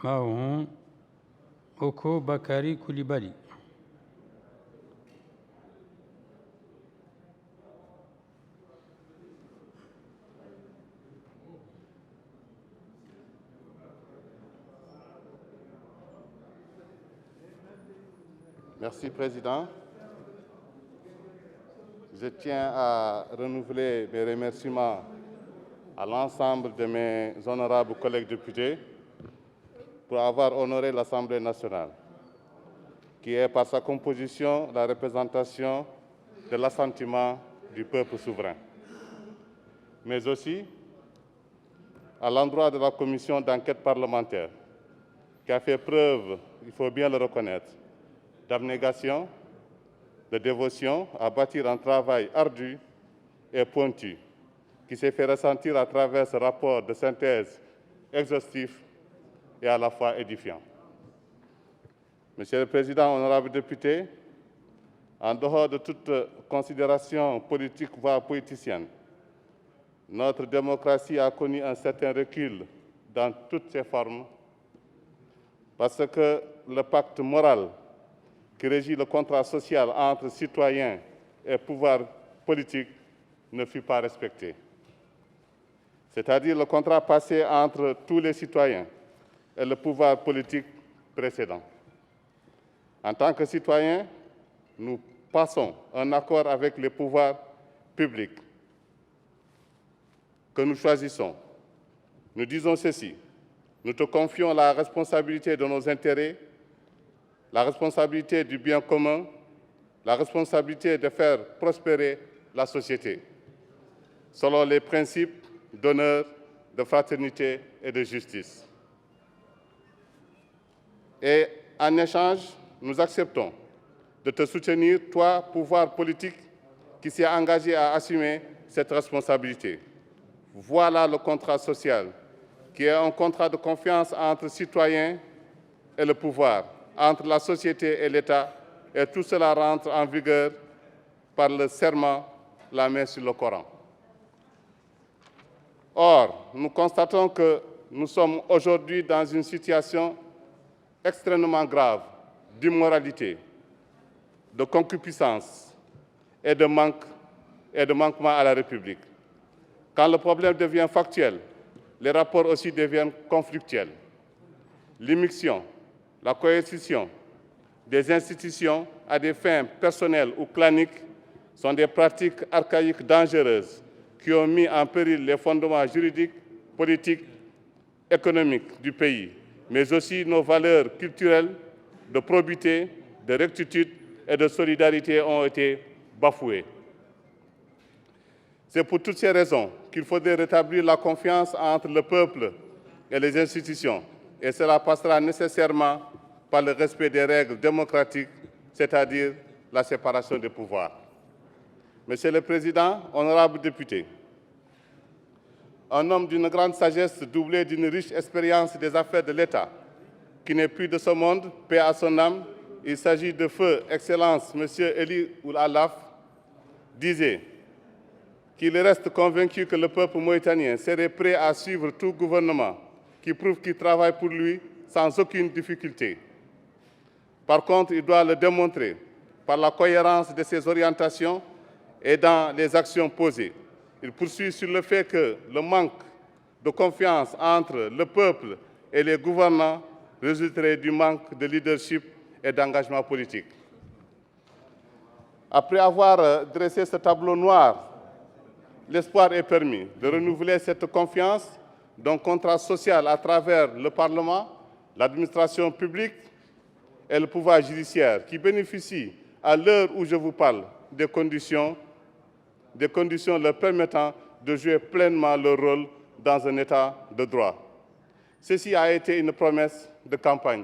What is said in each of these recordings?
Mahon Oko Bakari Koulibaly. Merci, Président. Je tiens à renouveler mes remerciements à l'ensemble de mes honorables collègues députés pour avoir honoré l'Assemblée nationale, qui est par sa composition la représentation de l'assentiment du peuple souverain. Mais aussi à l'endroit de la commission d'enquête parlementaire, qui a fait preuve, il faut bien le reconnaître, d'abnégation, de dévotion à bâtir un travail ardu et pointu, qui s'est fait ressentir à travers ce rapport de synthèse exhaustif et à la fois édifiant. Monsieur le Président, honorables députés, en dehors de toute considération politique voire politicienne, notre démocratie a connu un certain recul dans toutes ses formes parce que le pacte moral qui régit le contrat social entre citoyens et pouvoir politique ne fut pas respecté. C'est-à-dire le contrat passé entre tous les citoyens et le pouvoir politique précédent. En tant que citoyens, nous passons un accord avec les pouvoirs publics que nous choisissons. Nous disons ceci: nous te confions la responsabilité de nos intérêts, la responsabilité du bien commun, la responsabilité de faire prospérer la société, selon les principes d'honneur, de fraternité et de justice. Et en échange, nous acceptons de te soutenir, toi, pouvoir politique, qui s'est engagé à assumer cette responsabilité. Voilà le contrat social, qui est un contrat de confiance entre citoyens et le pouvoir, entre la société et l'État, et tout cela rentre en vigueur par le serment, la main sur le Coran. Or, nous constatons que nous sommes aujourd'hui dans une situation extrêmement grave d'immoralité, de concupiscence et de manquement à la République. Quand le problème devient factuel, les rapports aussi deviennent conflictuels. L'immixtion, la coercition des institutions à des fins personnelles ou claniques sont des pratiques archaïques dangereuses qui ont mis en péril les fondements juridiques, politiques, économiques du pays, mais aussi nos valeurs culturelles de probité, de rectitude et de solidarité ont été bafouées. C'est pour toutes ces raisons qu'il faudrait rétablir la confiance entre le peuple et les institutions, et cela passera nécessairement par le respect des règles démocratiques, c'est-à-dire la séparation des pouvoirs. Monsieur le Président, honorables députés, un homme d'une grande sagesse doublé d'une riche expérience des affaires de l'État, qui n'est plus de ce monde, paix à son âme, il s'agit de feu Excellence M. Eli Ould-Alaf, disait qu'il reste convaincu que le peuple mauritanien serait prêt à suivre tout gouvernement qui prouve qu'il travaille pour lui sans aucune difficulté. Par contre, il doit le démontrer par la cohérence de ses orientations et dans les actions posées. Il poursuit sur le fait que le manque de confiance entre le peuple et les gouvernants résulterait du manque de leadership et d'engagement politique. Après avoir dressé ce tableau noir, l'espoir est permis de renouveler cette confiance d'un contrat social à travers le Parlement, l'administration publique et le pouvoir judiciaire qui bénéficient, à l'heure où je vous parle, des conditions leur permettant de jouer pleinement leur rôle dans un État de droit. Ceci a été une promesse de campagne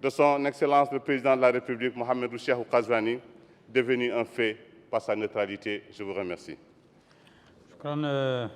de son Excellence le Président de la République, Mohamedou Cheikhou Qazouani, devenu un fait par sa neutralité. Je vous remercie. شكراً